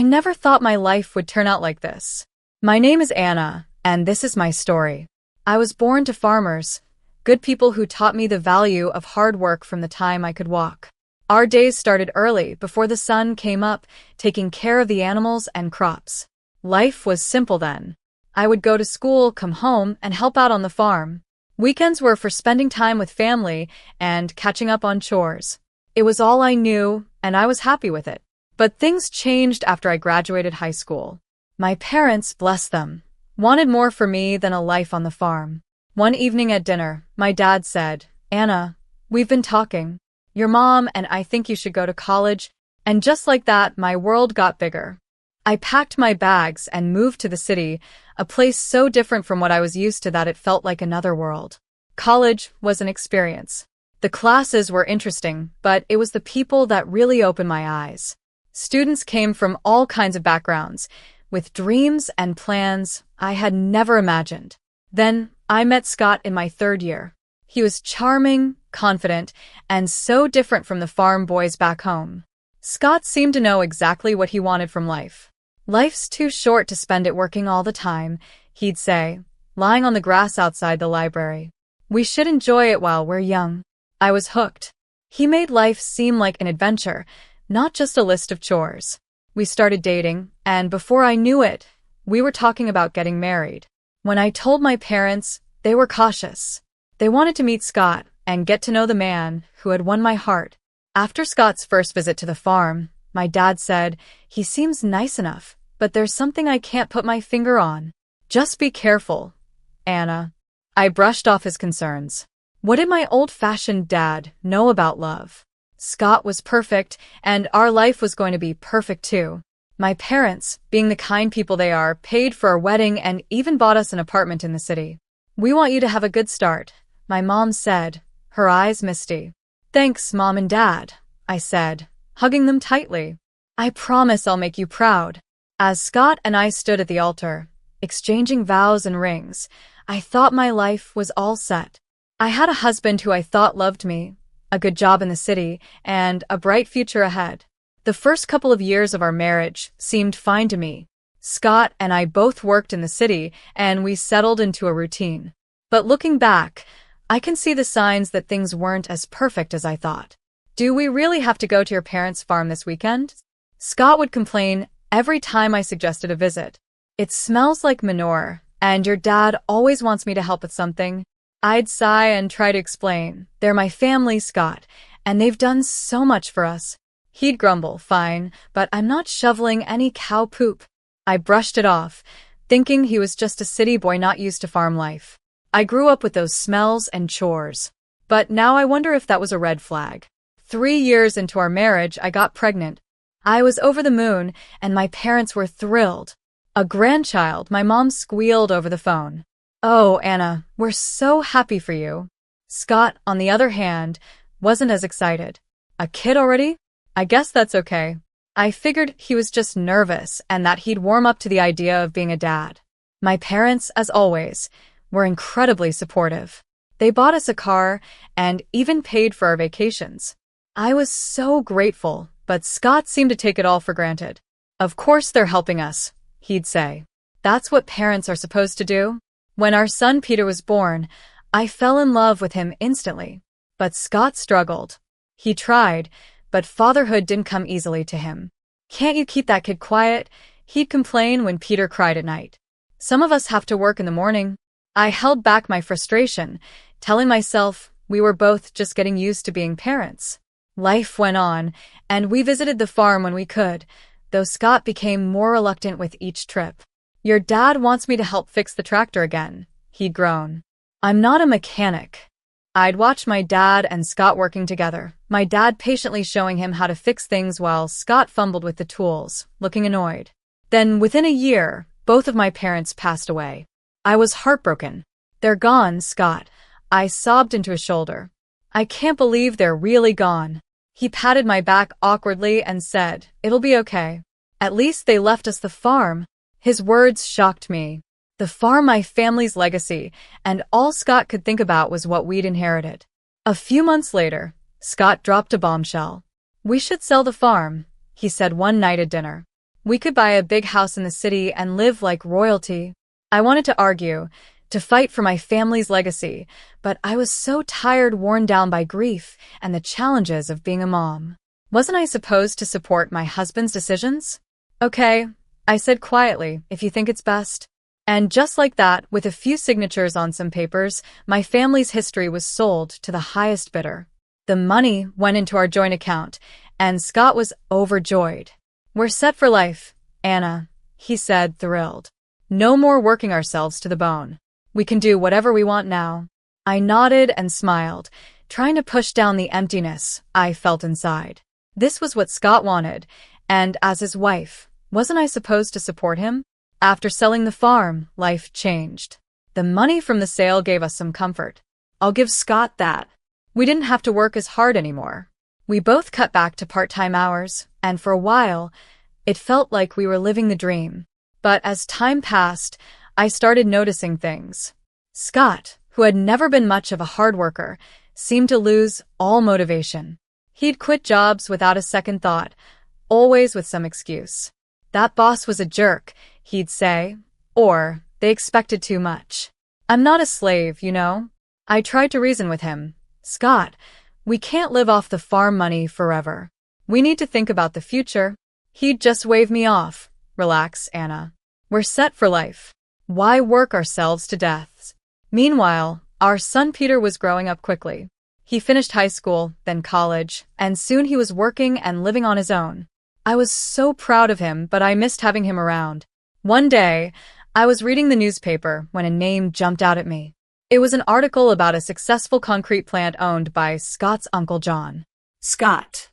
never thought my life would turn out like this. My name is Anna, and this is my story. I was born to farmers, good people who taught me the value of hard work from the time I could walk. Our days started early, before the sun came up, taking care of the animals and crops. Life was simple then. I would go to school, come home, and help out on the farm. Weekends were for spending time with family and catching up on chores. It was all I knew, and I was happy with it. But things changed after I graduated high school. My parents, bless them, wanted more for me than a life on the farm. One evening at dinner, my dad said, "Anna, we've been talking. Your mom and I think you should go to college," and just like that, my world got bigger. I packed my bags and moved to the city, a place so different from what I was used to that it felt like another world. College was an experience. The classes were interesting, but it was the people that really opened my eyes. Students came from all kinds of backgrounds, with dreams and plans I had never imagined. Then I met Scott in my third year. He was charming, confident, and so different from the farm boys back home. Scott seemed to know exactly what he wanted from life. "Life's too short to spend it working all the time," he'd say, lying on the grass outside the library. "We should enjoy it while we're young." I was hooked. He made life seem like an adventure, not just a list of chores. We started dating, and before I knew it, we were talking about getting married. When I told my parents, they were cautious. They wanted to meet Scott and get to know the man who had won my heart. After Scott's first visit to the farm, my dad said, "He seems nice enough, but there's something I can't put my finger on. Just be careful, Anna." I brushed off his concerns. What did my old-fashioned dad know about love? Scott was perfect, and our life was going to be perfect too. My parents, being the kind people they are, paid for our wedding and even bought us an apartment in the city. "We want you to have a good start," my mom said, her eyes misty. "Thanks, Mom and Dad," I said, hugging them tightly. "I promise I'll make you proud." As Scott and I stood at the altar, exchanging vows and rings, I thought my life was all set. I had a husband who I thought loved me, a good job in the city, and a bright future ahead. The first couple of years of our marriage seemed fine to me. Scott and I both worked in the city, and we settled into a routine. But looking back, I can see the signs that things weren't as perfect as I thought. "Do we really have to go to your parents' farm this weekend?" Scott would complain every time I suggested a visit. "It smells like manure, and your dad always wants me to help with something." I'd sigh and try to explain, "They're my family, Scott, and they've done so much for us." He'd grumble, "Fine, but I'm not shoveling any cow poop." I brushed it off, thinking he was just a city boy not used to farm life. I grew up with those smells and chores. But now I wonder if that was a red flag. 3 years into our marriage, I got pregnant. I was over the moon, and my parents were thrilled. "A grandchild," my mom squealed over the phone. "Oh, Anna, we're so happy for you." Scott, on the other hand, wasn't as excited. "A kid already? I guess that's okay." I figured he was just nervous and that he'd warm up to the idea of being a dad. My parents, as always, were incredibly supportive. They bought us a car and even paid for our vacations. I was so grateful, but Scott seemed to take it all for granted. "Of course they're helping us," he'd say. "That's what parents are supposed to do." When our son Peter was born, I fell in love with him instantly. But Scott struggled. He tried, but fatherhood didn't come easily to him. "Can't you keep that kid quiet?" he'd complain when Peter cried at night. "Some of us have to work in the morning." I held back my frustration, telling myself we were both just getting used to being parents. Life went on, and we visited the farm when we could, though Scott became more reluctant with each trip. "Your dad wants me to help fix the tractor again," he'd groan. "I'm not a mechanic." I'd watch my dad and Scott working together, my dad patiently showing him how to fix things while Scott fumbled with the tools, looking annoyed. Then, within a year, both of my parents passed away. I was heartbroken. "They're gone, Scott," I sobbed into his shoulder. "I can't believe they're really gone." He patted my back awkwardly and said, "It'll be okay. At least they left us the farm." His words shocked me. The farm, my family's legacy, and all Scott could think about was what we'd inherited. A few months later, Scott dropped a bombshell. "We should sell the farm," he said one night at dinner. We could buy a big house in the city and live like royalty. I wanted to argue, to fight for my family's legacy, but I was so tired, worn down by grief and the challenges of being a mom. Wasn't I supposed to support my husband's decisions? Okay, I said quietly, if you think it's best. And just like that, with a few signatures on some papers, my family's history was sold to the highest bidder. The money went into our joint account, and Scott was overjoyed. We're set for life, Anna, he said, thrilled. No more working ourselves to the bone. We can do whatever we want now. I nodded and smiled, trying to push down the emptiness I felt inside. This was what Scott wanted, and as his wife, wasn't I supposed to support him? After selling the farm, life changed. The money from the sale gave us some comfort. I'll give Scott that. We didn't have to work as hard anymore. We both cut back to part-time hours, and for a while, it felt like we were living the dream. But as time passed, I started noticing things. Scott, who had never been much of a hard worker, seemed to lose all motivation. He'd quit jobs without a second thought, always with some excuse. That boss was a jerk, he'd say, or they expected too much. I'm not a slave, you know. I tried to reason with him. Scott, we can't live off the farm money forever. We need to think about the future. He'd just wave me off. Relax, Anna. We're set for life. Why work ourselves to death? Meanwhile, our son Peter was growing up quickly. He finished high school, then college, and soon he was working and living on his own. I was so proud of him, but I missed having him around. One day, I was reading the newspaper when a name jumped out at me. It was an article about a successful concrete plant owned by Scott's Uncle John. Scott.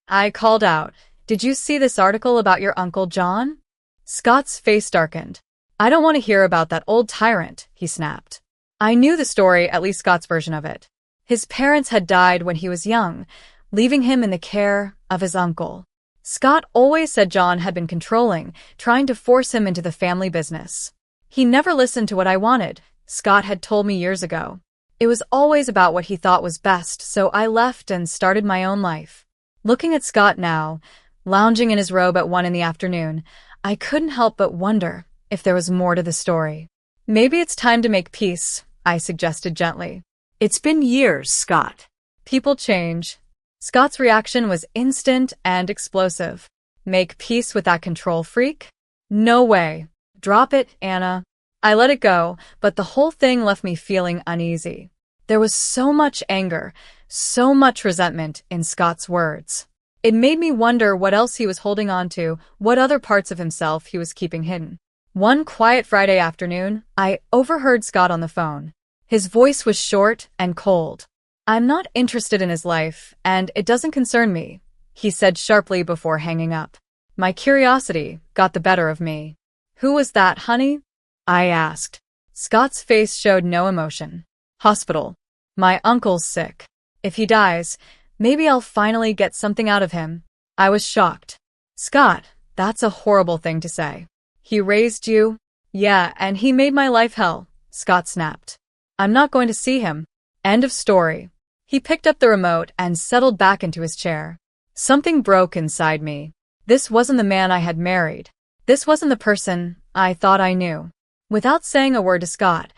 I called out, "Did you see this article about your Uncle John?" Scott's face darkened. "I don't want to hear about that old tyrant," he snapped. I knew the story, at least Scott's version of it. His parents had died when he was young, leaving him in the care of his uncle. Scott always said John had been controlling, trying to force him into the family business. He never listened to what I wanted, Scott had told me years ago. It was always about what he thought was best, so I left and started my own life. Looking at Scott now, lounging in his robe at 1 p.m, I couldn't help but wonder if there was more to the story. Maybe it's time to make peace, I suggested gently. It's been years, Scott. People change. Scott's reaction was instant and explosive. Make peace with that control freak? No way. Drop it, Anna. I let it go, but the whole thing left me feeling uneasy. There was so much anger, so much resentment in Scott's words. It made me wonder what else he was holding on to, what other parts of himself he was keeping hidden. One quiet Friday afternoon, I overheard Scott on the phone. His voice was short and cold. "I'm not interested in his life, and it doesn't concern me," he said sharply before hanging up. My curiosity got the better of me. "Who was that, honey?" I asked. Scott's face showed no emotion. "Hospital. My uncle's sick. If he dies, maybe I'll finally get something out of him." I was shocked. "Scott, that's a horrible thing to say." "He raised you?" "Yeah, and he made my life hell," Scott snapped. "I'm not going to see him. End of story." He picked up the remote and settled back into his chair. Something broke inside me. This wasn't the man I had married. This wasn't the person I thought I knew. Without saying a word to Scott,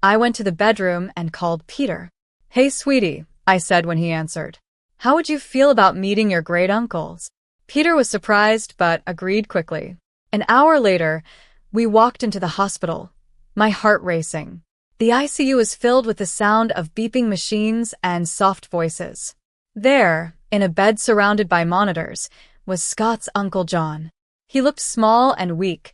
I went to the bedroom and called Peter. "Hey, sweetie," I said when he answered. "How would you feel about meeting your great uncles?" Peter was surprised but agreed quickly. An hour later, we walked into the hospital, my heart racing. The ICU was filled with the sound of beeping machines and soft voices. There, in a bed surrounded by monitors, was Scott's Uncle John. He looked small and weak,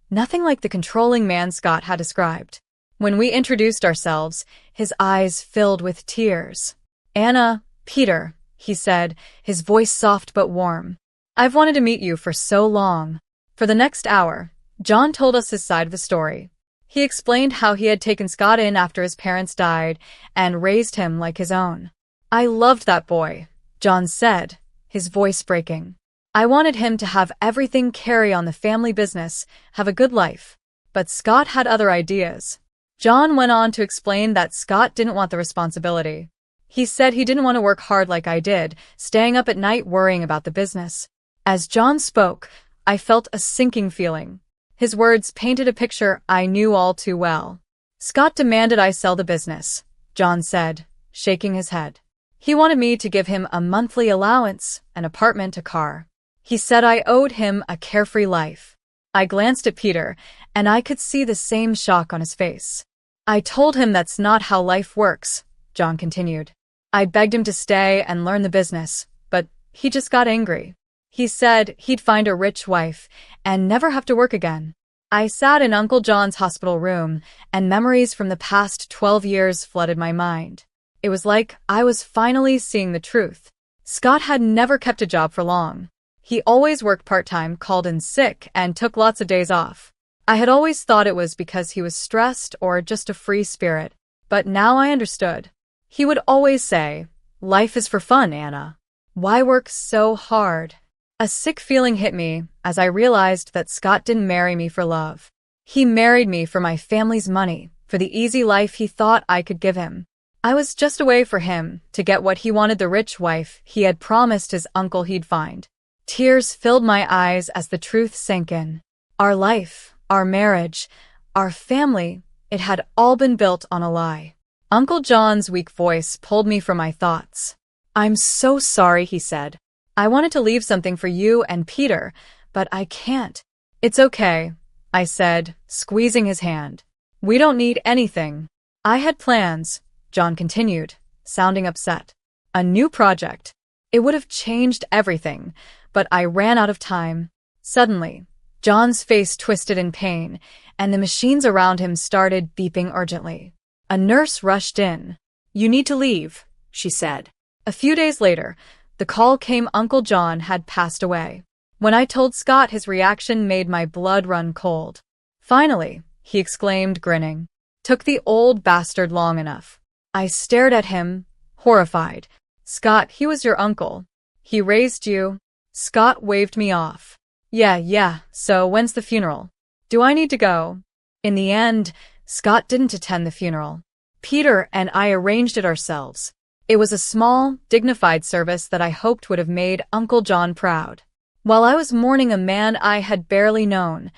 nothing like the controlling man Scott had described. When we introduced ourselves, his eyes filled with tears. "Anna, Peter," he said, his voice soft but warm. "I've wanted to meet you for so long." For the next hour, John told us his side of the story. He explained how he had taken Scott in after his parents died and raised him like his own. "I loved that boy," John said, his voice breaking. "I wanted him to have everything, carry on the family business, have a good life. But Scott had other ideas." John went on to explain that Scott didn't want the responsibility. He said he didn't want to work hard like I did, staying up at night worrying about the business. As John spoke, I felt a sinking feeling. His words painted a picture I knew all too well. Scott demanded I sell the business, John said, shaking his head. He wanted me to give him a monthly allowance, an apartment, a car. He said I owed him a carefree life. I glanced at Peter, and I could see the same shock on his face. I told him that's not how life works, John continued. I begged him to stay and learn the business, but he just got angry. He said he'd find a rich wife and never have to work again. I sat in Uncle John's hospital room, and memories from the past 12 years flooded my mind. It was like I was finally seeing the truth. Scott had never kept a job for long. He always worked part-time, called in sick, and took lots of days off. I had always thought it was because he was stressed or just a free spirit, but now I understood. He would always say, "Life is for fun, Anna. Why work so hard?" A sick feeling hit me as I realized that Scott didn't marry me for love. He married me for my family's money, for the easy life he thought I could give him. I was just a way for him to get what he wanted, the rich wife he had promised his uncle he'd find. Tears filled my eyes as the truth sank in. Our life, our marriage, our family, it had all been built on a lie. Uncle John's weak voice pulled me from my thoughts. "I'm so sorry," he said. "I wanted to leave something for you and Peter, but I can't." "It's okay," I said, squeezing his hand. "We don't need anything." "I had plans," John continued, sounding upset. "A new project. It would have changed everything, but I ran out of time." Suddenly, John's face twisted in pain, and the machines around him started beeping urgently. A nurse rushed in. "You need to leave," she said. A few days later, the call came. Uncle John had passed away. When I told Scott, his reaction made my blood run cold. "Finally," he exclaimed, grinning. "Took the old bastard long enough." I stared at him, horrified. "Scott, he was your uncle. He raised you." Scott waved me off. Yeah, so when's the funeral? Do I need to go?" In the end, Scott didn't attend the funeral. Peter and I arranged it ourselves. It was a small, dignified service that I hoped would have made Uncle John proud. While I was mourning a man I had barely known,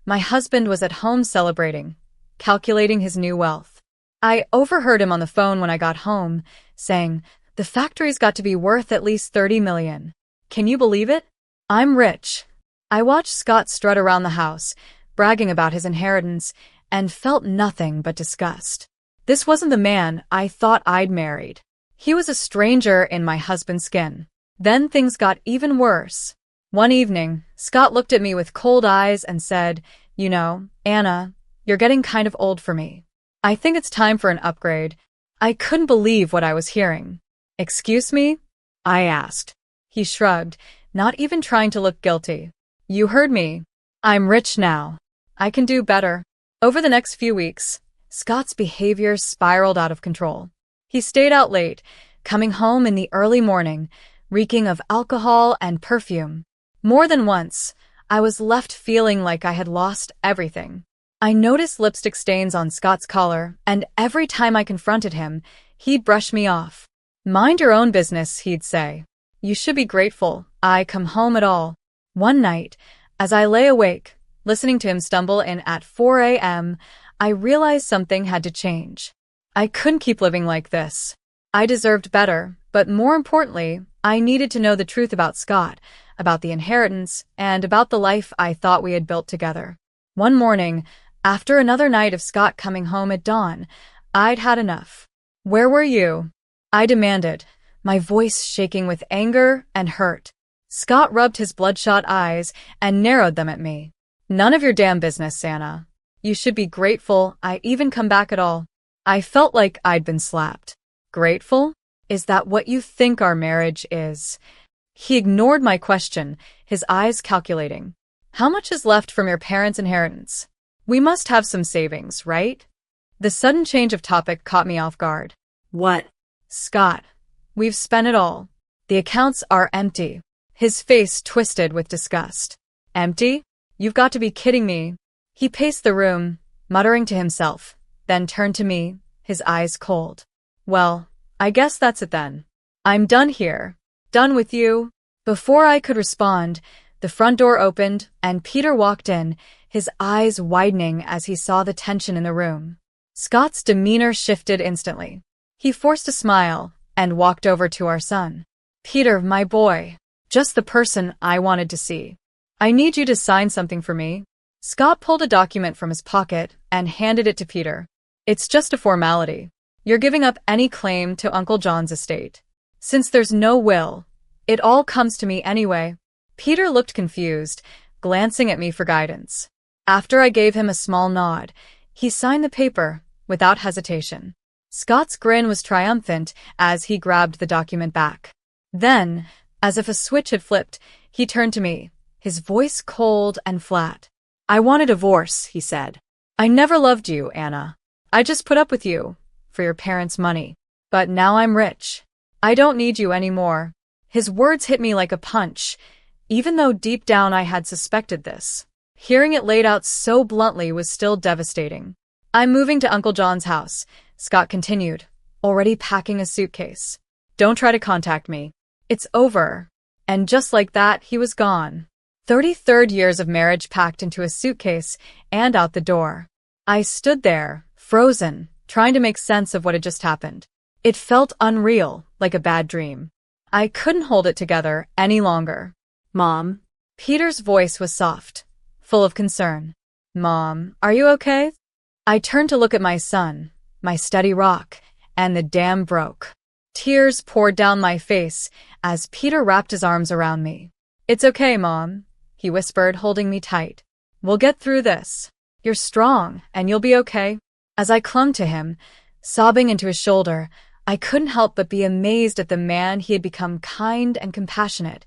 my husband was at home celebrating, calculating his new wealth. I overheard him on the phone when I got home, saying, "The factory's got to be worth at least $30 million. Can you believe it? I'm rich." I watched Scott strut around the house, bragging about his inheritance, and felt nothing but disgust. This wasn't the man I thought I'd married. He was a stranger in my husband's skin. Then things got even worse. One evening, Scott looked at me with cold eyes and said, "You know, Anna, you're getting kind of old for me. I think it's time for an upgrade." I couldn't believe what I was hearing. "Excuse me?" I asked. He shrugged, not even trying to look guilty. "You heard me. I'm rich now. I can do better." Over the next few weeks, Scott's behavior spiraled out of control. He stayed out late, coming home in the early morning, reeking of alcohol and perfume. More than once, I was left feeling like I had lost everything. I noticed lipstick stains on Scott's collar, and every time I confronted him, he'd brush me off. "Mind your own business," he'd say. "You should be grateful I come home at all." One night, as I lay awake, listening to him stumble in at 4 a.m., I realized something had to change. I couldn't keep living like this. I deserved better, but more importantly, I needed to know the truth about Scott, about the inheritance, and about the life I thought we had built together. One morning, after another night of Scott coming home at dawn, I'd had enough. "Where were you?" I demanded, my voice shaking with anger and hurt. Scott rubbed his bloodshot eyes and narrowed them at me. "None of your damn business, Anna. You should be grateful I even come back at all." I felt like I'd been slapped. "Grateful? Is that what you think our marriage is?" He ignored my question, his eyes calculating. "How much is left from your parents' inheritance? We must have some savings, right?" The sudden change of topic caught me off guard. "What?" "Scott, we've spent it all. The accounts are empty." His face twisted with disgust. "Empty? You've got to be kidding me." He paced the room, muttering to himself, then turned to me, his eyes cold. "Well, I guess that's it then. I'm done here. Done with you." Before I could respond, The front door opened, and Peter walked in, his eyes widening as he saw the tension in the room. Scott's demeanor shifted instantly. He forced a smile and walked over to our son. "Peter, my boy. Just the person I wanted to see. I need you to sign something for me." Scott pulled a document from his pocket and handed it to Peter. "It's just a formality. You're giving up any claim to Uncle John's estate. Since there's no will, it all comes to me anyway." Peter looked confused, glancing at me for guidance. After I gave him a small nod, he signed the paper without hesitation. Scott's grin was triumphant as he grabbed the document back. Then, as if a switch had flipped, he turned to me, his voice cold and flat. "I want a divorce," he said. "I never loved you, Anna. I just put up with you for your parents' money. But now I'm rich. I don't need you anymore." His words hit me like a punch, even though deep down I had suspected this. Hearing it laid out so bluntly was still devastating. "I'm moving to Uncle John's house," Scott continued, already packing a suitcase. "Don't try to contact me. It's over." And just like that, he was gone. 33 years of marriage packed into a suitcase and out the door. I stood there, frozen, trying to make sense of what had just happened. It felt unreal, like a bad dream. I couldn't hold it together any longer. "Mom?" Peter's voice was soft, full of concern. "Mom, are you okay?" I turned to look at my son, my steady rock, and the dam broke. Tears poured down my face as Peter wrapped his arms around me. "It's okay, Mom," he whispered, holding me tight. "We'll get through this. You're strong, and you'll be okay." As I clung to him, sobbing into his shoulder, I couldn't help but be amazed at the man he had become, kind and compassionate,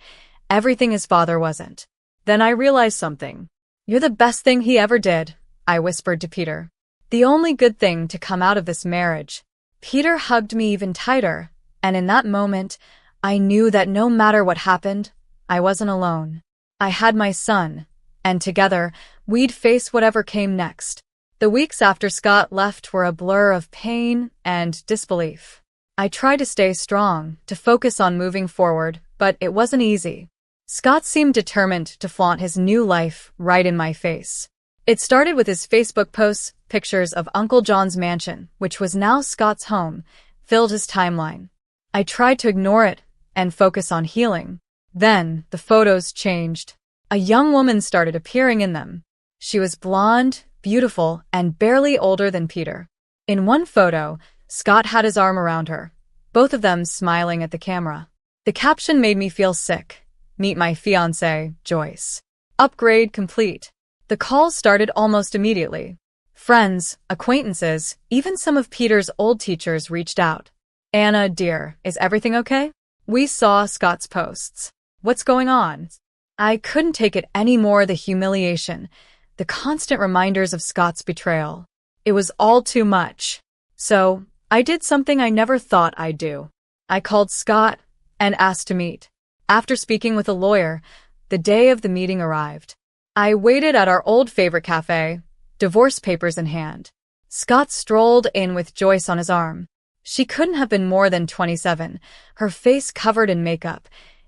everything his father wasn't. Then I realized something. "You're the best thing he ever did," I whispered to Peter. "The only good thing to come out of this marriage." Peter hugged me even tighter, and in that moment, I knew that no matter what happened, I wasn't alone. I had my son, and together, we'd face whatever came next. The weeks after Scott left were a blur of pain and disbelief. I tried to stay strong, to focus on moving forward, but it wasn't easy. Scott seemed determined to flaunt his new life right in my face. It started with his Facebook posts, pictures of Uncle John's mansion, which was now Scott's home, filled his timeline. I tried to ignore it and focus on healing. Then, the photos changed. A young woman started appearing in them. She was blonde, beautiful, and barely older than Peter. In one photo, Scott had his arm around her, both of them smiling at the camera. The caption made me feel sick. "Meet my fiancée, Joyce. Upgrade complete." The calls started almost immediately. Friends, acquaintances, even some of Peter's old teachers reached out. "Anna, dear, is everything okay?" "We saw Scott's posts. What's going on?" I couldn't take it anymore, the humiliation, the constant reminders of Scott's betrayal. It was all too much. So, I did something I never thought I'd do. I called Scott and asked to meet. After speaking with a lawyer, the day of the meeting arrived. I waited at our old favorite cafe, divorce papers in hand. Scott strolled in with Joyce on his arm. She couldn't have been more than 27, her face covered in makeup,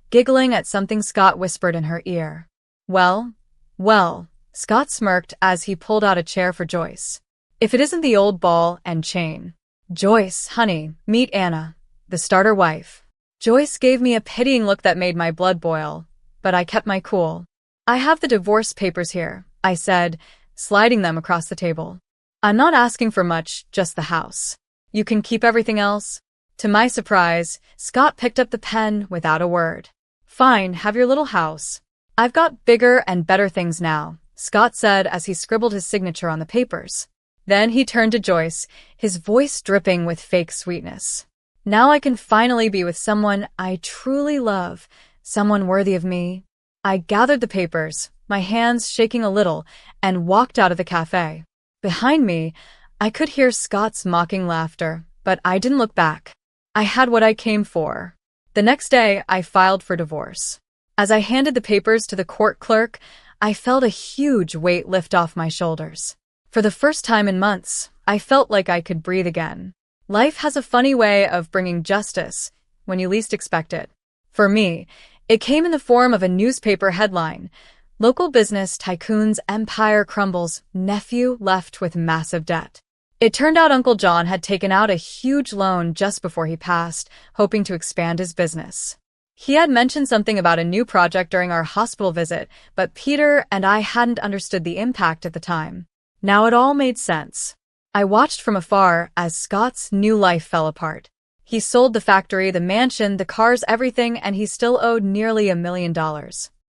giggling at something Scott whispered in her ear. Well, Scott smirked as he pulled out a chair for Joyce. "If it isn't the old ball and chain." "Joyce, honey, meet Anna, the starter wife." Joyce gave me a pitying look that made my blood boil, but I kept my cool. "I have the divorce papers here," I said, sliding them across the table. "I'm not asking for much, just the house. You can keep everything else." To my surprise, Scott picked up the pen without a word. "Fine, have your little house. I've got bigger and better things now," Scott said as he scribbled his signature on the papers. Then he turned to Joyce, his voice dripping with fake sweetness. "Now I can finally be with someone I truly love, someone worthy of me." I gathered the papers, my hands shaking a little, and walked out of the cafe. Behind me, I could hear Scott's mocking laughter, but I didn't look back. I had what I came for. The next day, I filed for divorce. As I handed the papers to the court clerk, I felt a huge weight lift off my shoulders. For the first time in months, I felt like I could breathe again. Life has a funny way of bringing justice when you least expect it. For me, It came in the form of a newspaper headline. Local business tycoon's empire crumbles, nephew left with massive debt. It turned out Uncle John had taken out a huge loan just before he passed, hoping to expand his business. He had mentioned something about a new project during our hospital visit, but Peter and I hadn't understood the impact at the time. Now it all made sense. I watched from afar as Scott's new life fell apart. He sold the factory, the mansion, the cars, everything, and he still owed nearly $1 million.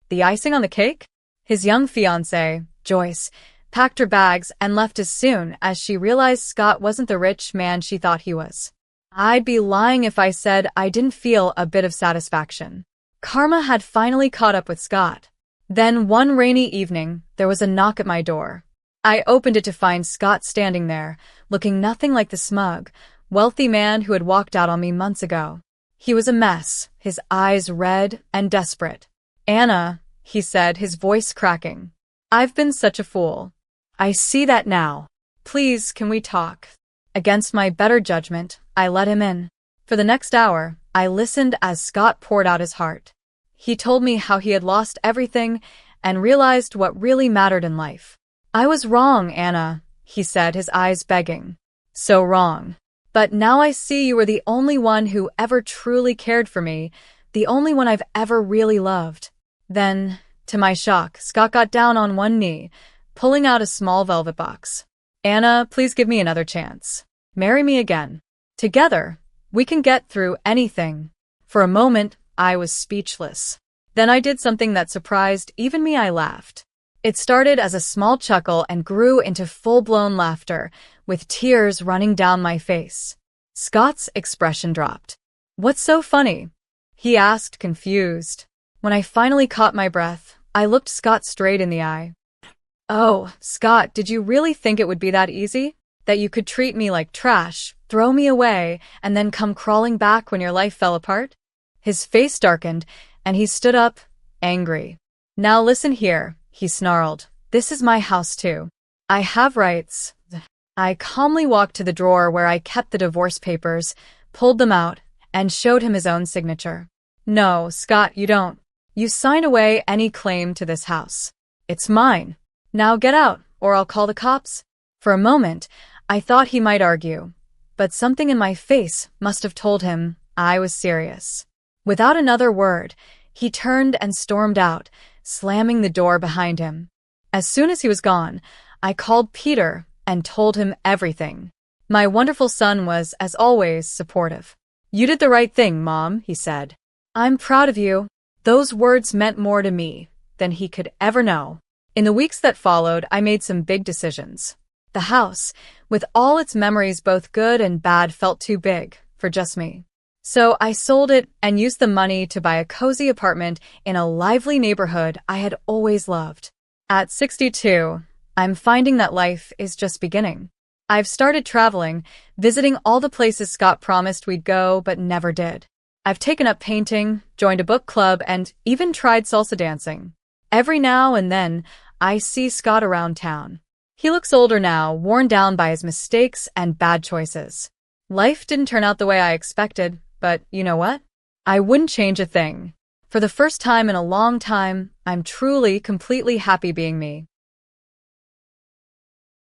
The icing on the cake? His young fiancée, Joyce, packed her bags and left as soon as she realized Scott wasn't the rich man she thought he was. I'd be lying if I said I didn't feel a bit of satisfaction. Karma had finally caught up with Scott. Then one rainy evening, there was a knock at my door. I opened it to find Scott standing there, looking nothing like the smug, wealthy man who had walked out on me months ago. He was a mess, his eyes red and desperate. "Anna," he said, his voice cracking. "I've been such a fool. I see that now. Please, can we talk?" Against my better judgment, I let him in. For the next hour, I listened as Scott poured out his heart. He told me how he had lost everything and realized what really mattered in life. "I was wrong, Anna," he said, his eyes begging. "So wrong. But now I see you were the only one who ever truly cared for me, the only one I've ever really loved." Then, to my shock, Scott got down on one knee, pulling out a small velvet box. "Anna, please give me another chance. Marry me again. Together, we can get through anything." For a moment, I was speechless. Then I did something that surprised even me. I laughed. It started as a small chuckle and grew into full-blown laughter, with tears running down my face. Scott's expression dropped. "What's so funny?" he asked, confused. When I finally caught my breath, I looked Scott straight in the eye. "Oh, Scott, did you really think it would be that easy? That you could treat me like trash, throw me away, and then come crawling back when your life fell apart?" His face darkened, and he stood up, angry. "Now listen here," he snarled. "This is my house too. I have rights." I calmly walked to the drawer where I kept the divorce papers, pulled them out, and showed him his own signature. "No, Scott, you don't. You sign away any claim to this house. It's mine. Now get out, or I'll call the cops." For a moment, I thought he might argue, but something in my face must have told him I was serious. Without another word, he turned and stormed out, slamming the door behind him. As soon as he was gone, I called Peter and told him everything. My wonderful son was, as always, supportive. "You did the right thing, Mom," he said. "I'm proud of you." Those words meant more to me than he could ever know. In the weeks that followed, I made some big decisions. The house, with all its memories both good and bad, felt too big for just me. So I sold it and used the money to buy a cozy apartment in a lively neighborhood I had always loved. At 62, I'm finding that life is just beginning. I've started traveling, visiting all the places Scott promised we'd go but never did. I've taken up painting, joined a book club, and even tried salsa dancing. Every now and then, I see Scott around town. He looks older now, worn down by his mistakes and bad choices. Life didn't turn out the way I expected, but you know what? I wouldn't change a thing. For the first time in a long time, I'm truly, completely happy being me.